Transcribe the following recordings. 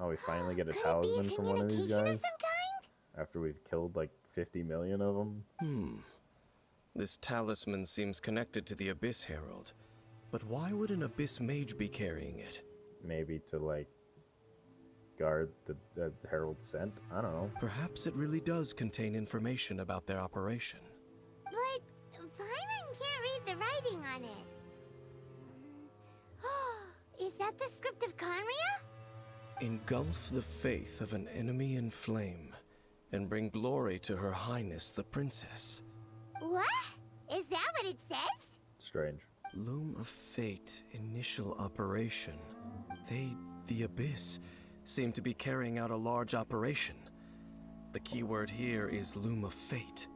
Oh, we finally get a Could talisman it be a from one of these communication guys of some kind? after we've killed like 50 million of them. This talisman seems connected to the Abyss Herald. But why would an Abyss Mage be carrying it? Maybe to like guard the Herald's scent. I don't know. Perhaps it really does contain information about their operation. But Paimon can't read the writing on it. Is that the script of Conria? Engulf the faith of an enemy in flame, and bring glory to Her Highness the Princess. What? Is that what it says? Strange. Loom of Fate, initial operation. They, the Abyss, seem to be carrying out a large operation. The keyword here is Loom of Fate.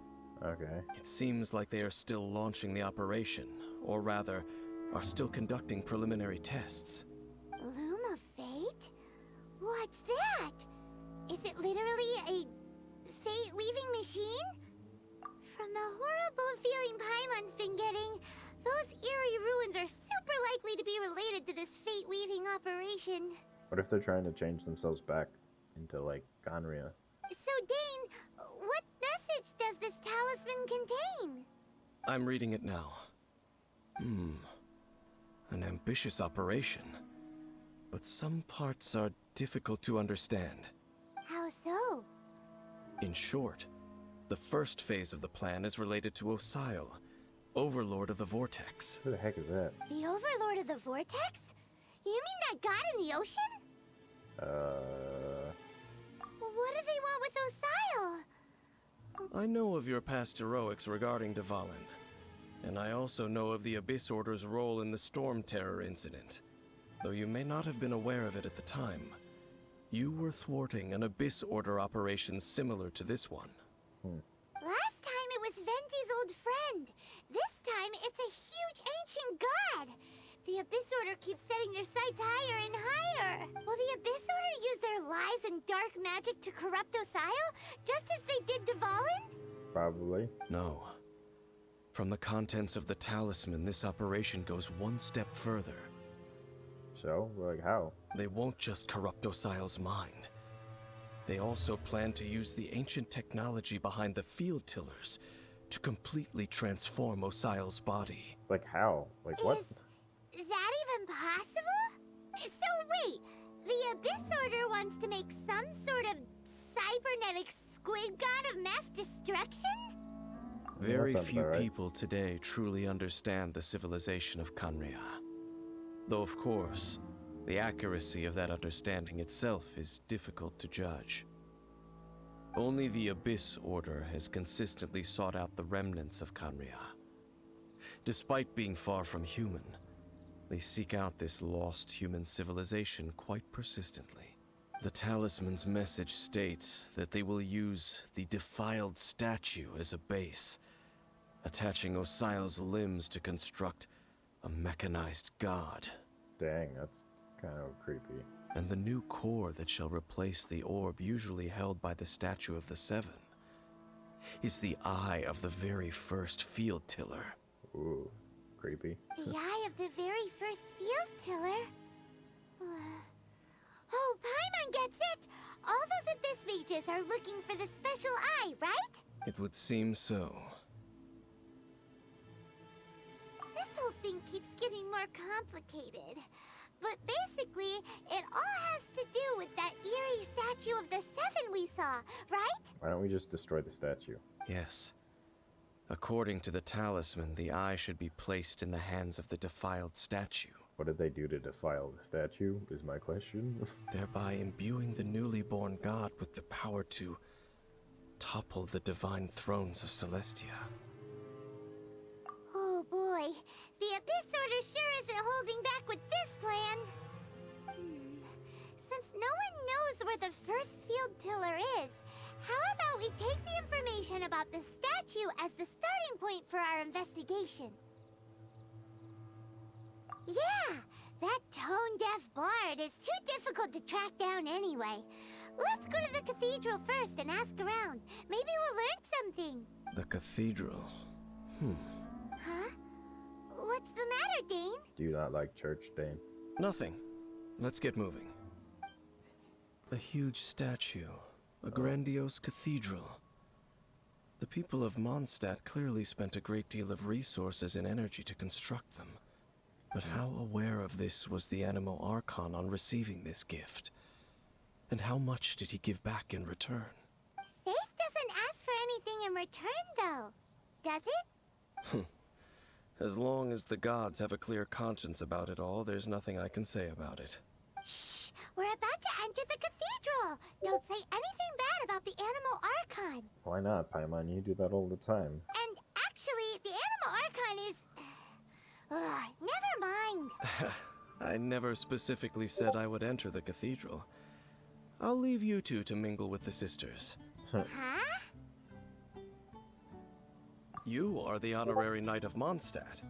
Okay. It seems like they are still launching the operation, or rather, are still conducting preliminary tests. Loom of Fate? What's that? Is it literally a fate-leaving machine? From the horrible feeling Paimon's been getting, those eerie ruins are super likely to be related to this fate-leaving operation. What if they're trying to change themselves back into like Ganria? So, Dane, what message does this talisman contain? I'm reading it now. An ambitious operation. But some parts are difficult to understand. How so? In short, the first phase of the plan is related to Osile, Overlord of the Vortex. Who the heck is that? The Overlord of the Vortex? You mean that god in the ocean? What do they want with Osile? I know of your past heroics regarding Dvalin, and I also know of the Abyss Order's role in the Storm Terror incident. Though you may not have been aware of it at the time, you were thwarting an Abyss Order operation similar to this one. Last time it was Venti's old friend. This time it's a huge ancient god. The Abyss Order keeps setting their sights higher and higher. Will the Abyss Order use their lies and dark magic to corrupt Osile, just as they did Dvalin? Probably. No. From the contents of the talisman, this operation goes one step further. So, like how? They won't just corrupt Osile's mind. They also plan to use the ancient technology behind the field tillers to completely transform Osile's body. Like how? Like what? Is that even possible? So wait, the Abyss Order wants to make some sort of cybernetic squid god of mass destruction? Very sounds few about right. people today truly understand the civilization of Conria. Though of course, the accuracy of that understanding itself is difficult to judge. Only the Abyss Order has consistently sought out the remnants of Conria. Despite being far from human, they seek out this lost human civilization quite persistently. The talisman's message states that they will use the defiled statue as a base, attaching Osile's limbs to construct a mechanized god. Dang, that's kind of creepy. And the new core that shall replace the orb usually held by the Statue of the Seven is the eye of the very first field tiller. Ooh, creepy. The eye of the very first field tiller? Oh, Paimon gets it! All those Abyss mages are looking for the special eye, right? It would seem so. This whole thing keeps getting more complicated. But basically, it all has to do with that eerie statue of the Seven we saw, right? Why don't we just destroy the statue? Yes. According to the talisman, the eye should be placed in the hands of the defiled statue, What did they do to defile the statue, is my question. thereby imbuing the newly born god with the power to topple the divine thrones of Celestia. Oh boy, the Abyss Order sure isn't holding back with this plan. Since no one knows where the first field tiller is, how about we take the information about the statue as the starting point for our investigation? Yeah, that tone-deaf bard is too difficult to track down anyway. Let's go to the cathedral first and ask around. Maybe we'll learn something. The cathedral. Huh? What's the matter, Dane? Do you not like church, Dane? Nothing. Let's get moving. A huge statue, a grandiose cathedral. The people of Mondstadt clearly spent a great deal of resources and energy to construct them. But how aware of this was the Animo Archon on receiving this gift? And how much did he give back in return? Faith doesn't ask for anything in return, though. Does it? As long as the gods have a clear conscience about it all, there's nothing I can say about it. Shh! We're about to enter the cathedral! Don't say anything bad about the Animo Archon! Why not, Paimon? You do that all the time. And actually, the Animo Archon is... never mind. I never specifically said I would enter the cathedral. I'll leave you two to mingle with the sisters. Huh? You are the honorary knight of Mondstadt.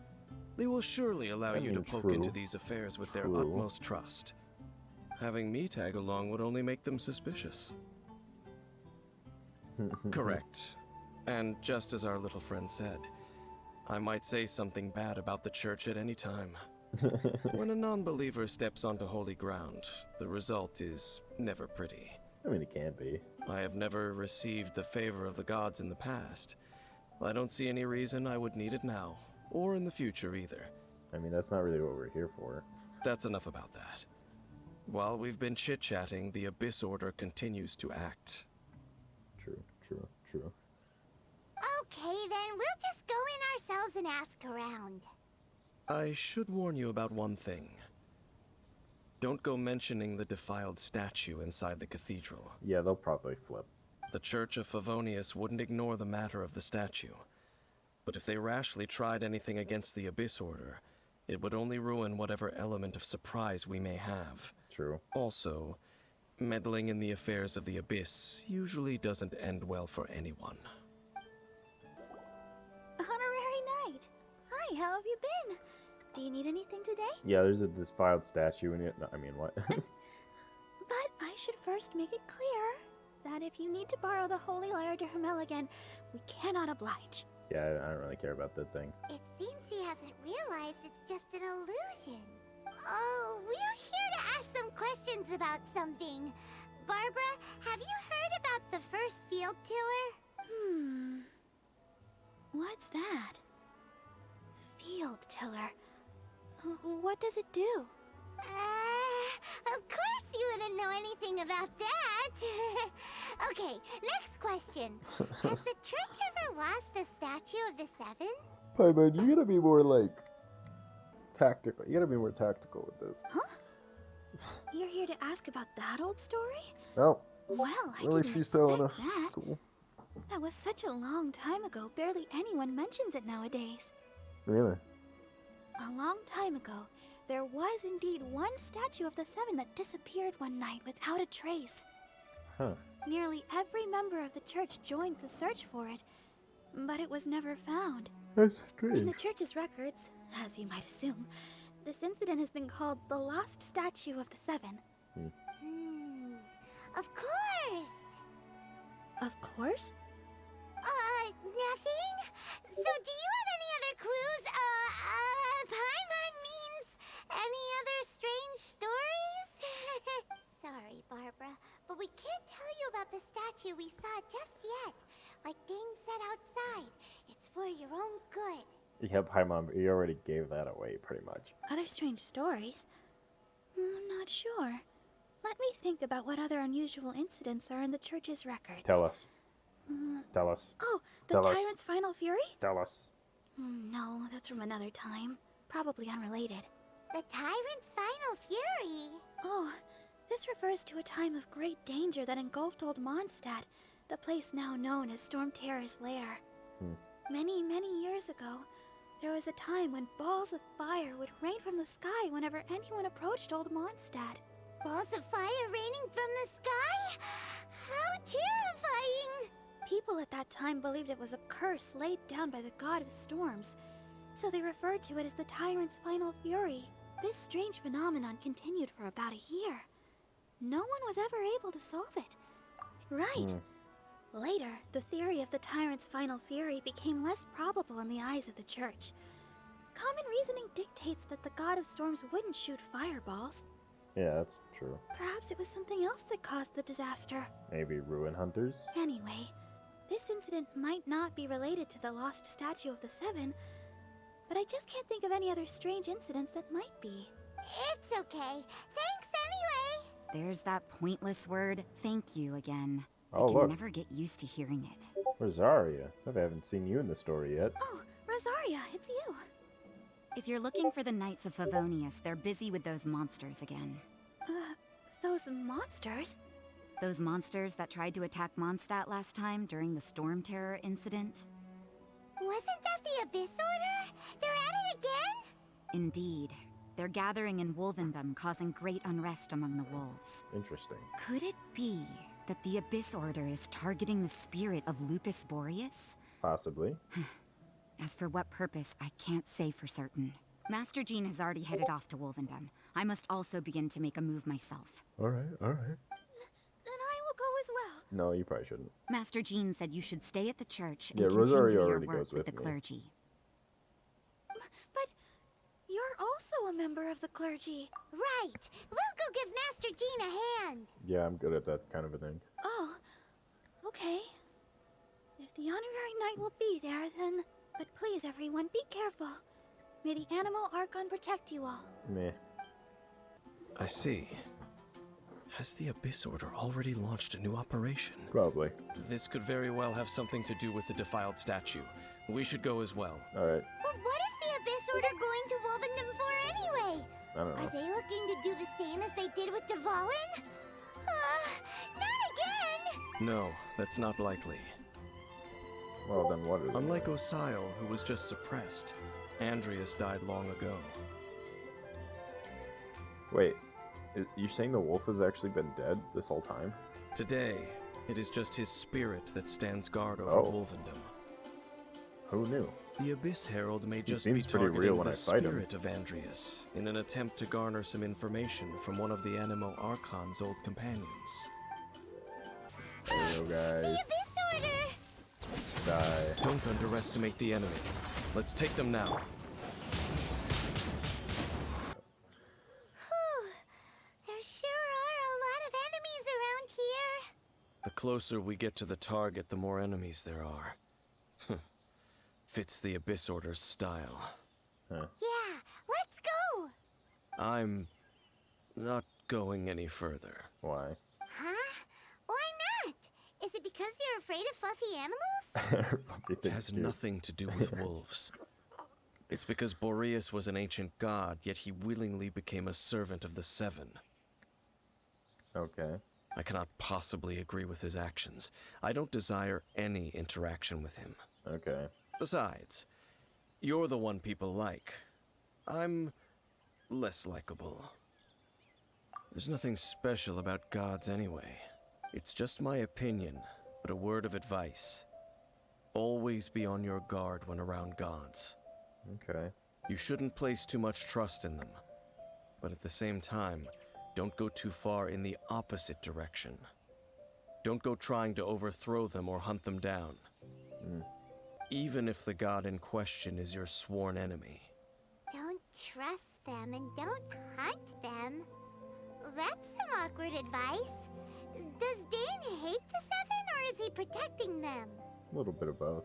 They will surely allow you to poke into these affairs with their utmost trust. Having me tag along would only make them suspicious. Correct. And just as our little friend said, I might say something bad about the church at any time. When a non-believer steps onto holy ground, the result is never pretty. I mean, it can't be. I have never received the favor of the gods in the past. I don't see any reason I would need it now, or in the future either. I mean, that's not really what we're here for. That's enough about that. While we've been chit-chatting, the Abyss Order continues to act. True. Okay, then we'll just go in ourselves and ask around. I should warn you about one thing. Don't go mentioning the defiled statue inside the cathedral. Yeah, they'll probably flip. The Church of Favonius wouldn't ignore the matter of the statue. But if they rashly tried anything against the Abyss Order, it would only ruin whatever element of surprise we may have. True. Also, meddling in the affairs of the Abyss usually doesn't end well for anyone. Honorary Knight! Hi, how have you been? Do you need anything today? Yeah, there's a defiled statue in it. No, I mean, what? But I should first make it clear that if you need to borrow the Holy Lyre to Hermel again, we cannot oblige. Yeah, I don't really care about that thing. It seems she hasn't realized it's just an illusion. Oh, we're here to ask some questions about something. Barbara, have you heard about the first field tiller? What's that? Field tiller. What does it do? Of course you wouldn't know anything about that. Okay, next question. Has the church ever lost a statue of the Seven? Paimon, you gotta be more, like, tactical. You gotta be more tactical with this. Huh? You're here to ask about that old story? No. Well, I At least didn't she's telling expect us. that. Cool. That was such a long time ago, barely anyone mentions it nowadays. Really? A long time ago, there was indeed one statue of the Seven that disappeared one night without a trace. Huh. Nearly every member of the church joined the search for it, but it was never found. That's In the strange. church's records, as you might assume, this incident has been called the Lost Statue of the Seven. Of course. Of course? Nothing? So do you have any other clues? Paimon means any other strange stories? Sorry, Barbara, but we can't tell you about the statue we saw just yet. Like Dane said outside, it's for your own good. Yeah, Paimon, you already gave that away, pretty much. Other strange stories? I'm not sure. Let me think about what other unusual incidents are in the church's records. Tell us. Tell us. Oh, the Tell us. Tyrant's Final Fury? Tell us. No, that's from another time. Probably unrelated. The Tyrant's Final Fury? Oh, this refers to a time of great danger that engulfed old Mondstadt, the place now known as Storm Terror's lair. Many, many years ago, there was a time when balls of fire would rain from the sky whenever anyone approached old Mondstadt. Balls of fire raining from the sky? How terrifying! People at that time believed it was a curse laid down by the god of storms, so they referred to it as the Tyrant's Final Fury. This strange phenomenon continued for about a year. No one was ever able to solve it. Right. Later, the theory of the Tyrant's Final Fury became less probable in the eyes of the church. Common reasoning dictates that the god of storms wouldn't shoot fireballs. Yeah, that's true. Perhaps it was something else that caused the disaster. Maybe ruin hunters? Anyway, this incident might not be related to the lost statue of the Seven, but I just can't think of any other strange incidents that might be. It's okay. Thanks anyway. There's that pointless word, thank you, again. Oh, I can look. never get used to hearing it. Rosaria. I haven't seen you in the story yet. Oh, Rosaria, it's you. If you're looking for the Knights of Favonius, they're busy with those monsters again. Those monsters? Those monsters that tried to attack Mondstadt last time during the Storm Terror incident? Wasn't that the Abyss Order? They're at it again? Indeed. They're gathering in Wolvendom, causing great unrest among the wolves. Interesting. Could it be that the Abyss Order is targeting the spirit of Lupus Boreas? Possibly. As for what purpose, I can't say for certain. Master Jean has already headed off to Wolvendom. I must also begin to make a move myself. Alright. Then I will go as well. No, you probably shouldn't. Master Jean said you should stay at the church and Yeah, continue Rosaria your already work goes with the with me. clergy. But you're also a member of the clergy. Right. We'll go give Master Jean a hand. Yeah, I'm good at that kind of a thing. Oh, okay. If the honorary knight will be there, then... But please, everyone, be careful. May the Animal Archon protect you all. Meh. I see. Has the Abyss Order already launched a new operation? Probably. This could very well have something to do with the defiled statue. We should go as well. Alright. But what is the Abyss Order going to Wolvendom for anyway? I don't Are know. they looking to do the same as they did with Dvalin? Not again! No, that's not likely. Well, then what are they? Unlike Osile, who was just suppressed, Andreas died long ago. Wait. You saying the wolf has actually been dead this whole time? Today, it is just his spirit that stands guard over Oh. Wolvendom. Who knew? The Abyss Herald may just seems be pretty targeting real when the I fight him. spirit of Andreas in an attempt to garner some information from one of the Animo Archon's old companions. Hello, guys. The Abyss Order! Die. Don't underestimate the enemy. Let's take them now. Whew. There sure are a lot of enemies around here. The closer we get to the target, the more enemies there are. Fits the Abyss Order's style. Yeah, let's go! I'm not going any further. Why? Huh? Why not? Is it because you're afraid of fluffy animals? Fluffy It thing's has cute. nothing to do with wolves. It's because Boreas was an ancient god, yet he willingly became a servant of the Seven. Okay. I cannot possibly agree with his actions. I don't desire any interaction with him. Okay. Besides, you're the one people like. I'm less likable. There's nothing special about gods anyway. It's just my opinion, but a word of advice. Always be on your guard when around gods. Okay. You shouldn't place too much trust in them, but at the same time, don't go too far in the opposite direction. Don't go trying to overthrow them or hunt them down. Even if the god in question is your sworn enemy. Don't trust them and don't hunt them. That's some awkward advice. Does Dane hate the Seven, or is he protecting them? A little bit of both.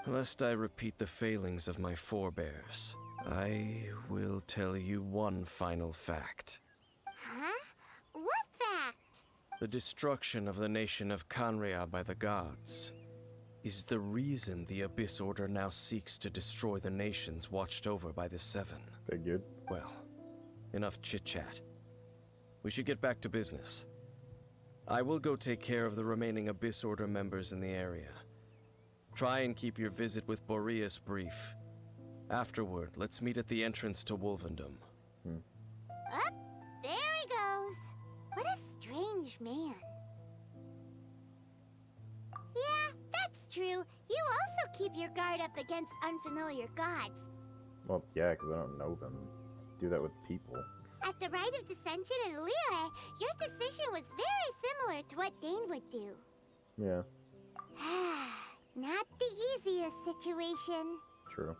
Lest I repeat the failings of my forebears, I will tell you one final fact. Huh? What fact? The destruction of the nation of Canria by the gods is the reason the Abyss Order now seeks to destroy the nations watched over by the Seven. Figured. Well, enough chit-chat. We should get back to business. I will go take care of the remaining Abyss Order members in the area. Try and keep your visit with Boreas brief. Afterward, let's meet at the entrance to Wolvendom. Up, there he goes. What a strange man. Yeah, that's true. You also keep your guard up against unfamiliar gods. Well, yeah, because I don't know them. Do that with people. At the Rite of Dissension in Liyue, your decision was very similar to what Dane would do. Yeah, Not the easiest situation. true.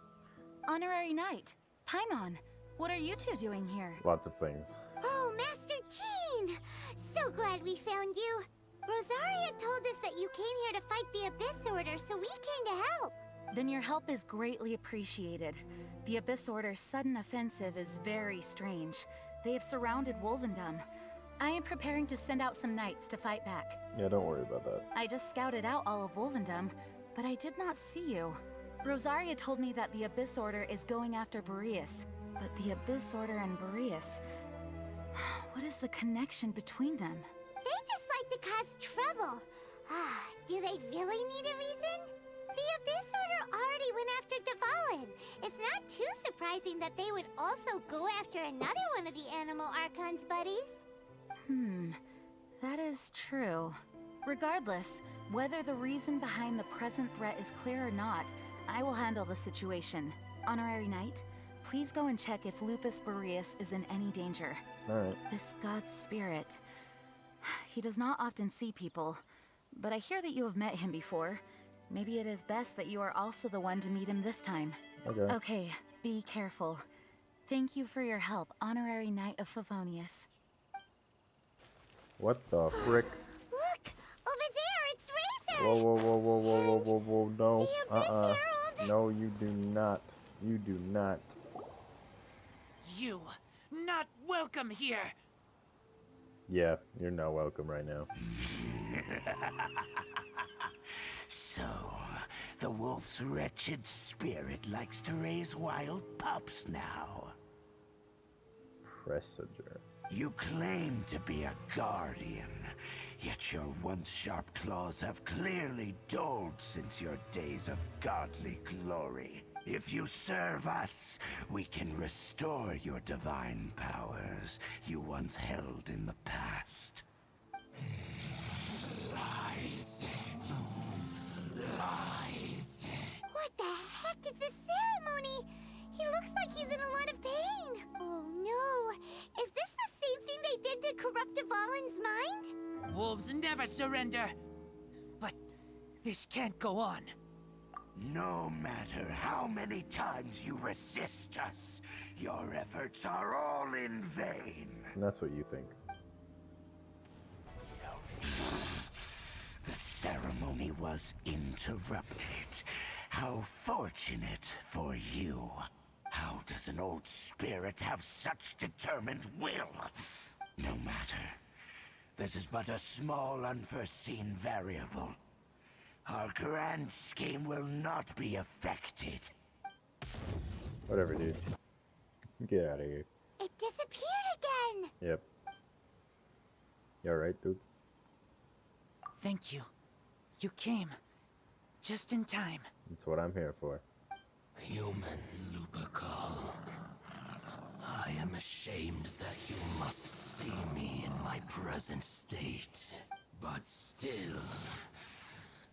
Honorary Knight, Paimon, What are you two doing here? Lots of things. Oh, Master Jean! So glad we found you. Rosaria told us that you came here to fight the Abyss Order, so we came to help. Then your help is greatly appreciated. The Abyss Order's sudden offensive is very strange. They have surrounded Wolvendom. I am preparing to send out some knights to fight back. Yeah, don't worry about that. I just scouted out all of Wolvendom, but I did not see you. Rosaria told me that the Abyss Order is going after Boreas. But the Abyss Order and Boreas... What is the connection between them? They just like to cause trouble. Do they really need a reason? The Abyss Order already went after Dvalin. It's not too surprising that they would also go after another one of the Animal Archon's buddies. That is true. Regardless, whether the reason behind the present threat is clear or not, I will handle the situation. Honorary Knight, please go and check if Lupus Boreas is in any danger. Alright. This god's spirit... He does not often see people, but I hear that you have met him before. Maybe it is best that you are also the one to meet him this time. Okay. Okay, be careful. Thank you for your help, Honorary Knight of Favonius. What the frick? Look! Over there, it's Razor! Whoa, whoa, whoa, whoa, whoa, whoa, whoa, whoa, no. The Abyss Herald! No, you do not. You do not. You not welcome here. Yeah, you're not welcome right now. So, the wolf's wretched spirit likes to raise wild pups now. Presager. You claim to be a guardian, yet your once sharp claws have clearly dulled since your days of godly glory. If you serve us, we can restore your divine powers you once held in the past. Lies. Lies. What the heck is this ceremony? He looks like he's in a lot of pain. Oh no! Is this the same thing they did to corrupt Dvalin's mind? Wolves never surrender. But this can't go on. No matter how many times you resist us, your efforts are all in vain. And that's what you think. The ceremony was interrupted. How fortunate for you. How does an old spirit have such determined will? No matter. This is but a small unforeseen variable. Our grand scheme will not be affected. Whatever, dude. Get out of here. It disappeared again! Yep. You alright, dude? Thank you. You came. Just in time. That's what I'm here for. Human Lupercal. I am ashamed that you must see me in my present state. But still,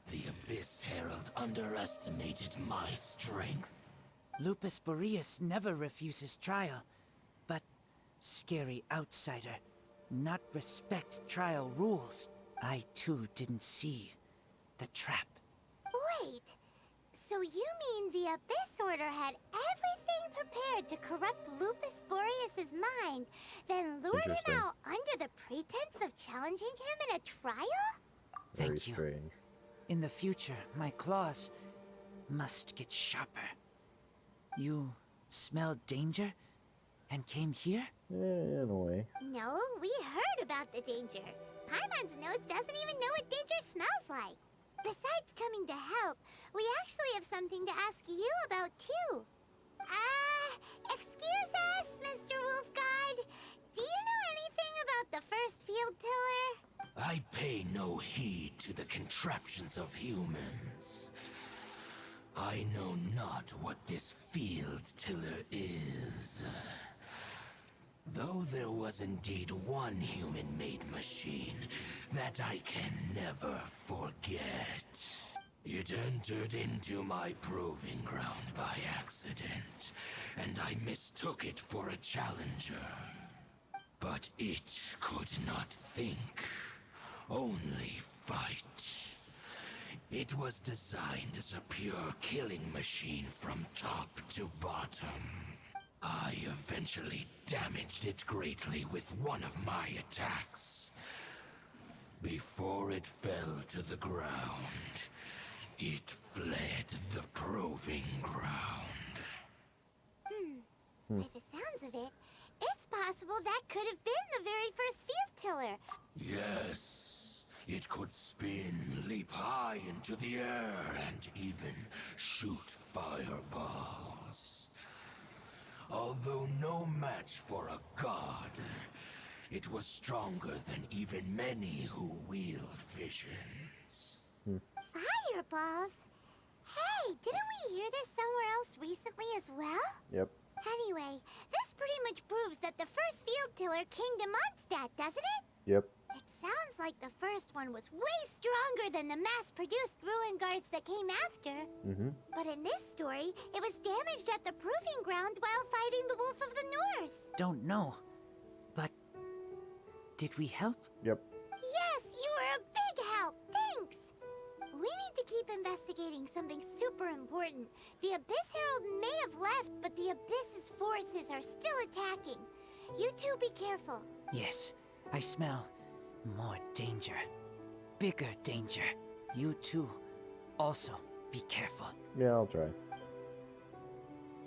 the Abyss Herald underestimated my strength. Lupus Boreas never refuses trial. But scary outsider, not respect trial rules. I too didn't see the trap. Wait, so you mean the Abyss Order had everything prepared to corrupt Lupus Boreas' mind, then lured him Interesting. out under the pretense of challenging him in a trial? Very Thank you. strange. In the future, my claws must get sharper. You smelled danger and came here? Yeah, in a way. No, we heard about the danger. Paimon's nose doesn't even know what danger smells like. Besides coming to help, we actually have something to ask you about too. Excuse us, Mr. Wolf God. Do you know anything about the first field tiller? I pay no heed to the contraptions of humans. I know not what this field tiller is. Though there was indeed one human-made machine that I can never forget. It entered into my proving ground by accident, and I mistook it for a challenger. But it could not think, only fight. It was designed as a pure killing machine from top to bottom. I eventually damaged it greatly with one of my attacks. Before it fell to the ground, it fled the proving ground. By the sounds of it, it's possible that could have been the very first field tiller. Yes, it could spin, leap high into the air, and even shoot fireballs. Although no match for a god, it was stronger than even many who wield visions. Fireballs? Hey, didn't we hear this somewhere else recently as well? Yep. Anyway, this pretty much proves that the first field tiller came to Mondstadt, doesn't it? Yep. It sounds like the first one was way stronger than the mass-produced ruin guards that came after. But in this story, it was damaged at the proving ground while fighting the Wolf of the North. Don't know. But did we help? Yep. Yes, you were a big help. Thanks. We need to keep investigating something super important. The Abyss Herald may have left, but the Abyss's forces are still attacking. You two be careful. Yes, I smell more danger. Bigger danger. You too. Also, be careful. Yeah, I'll try.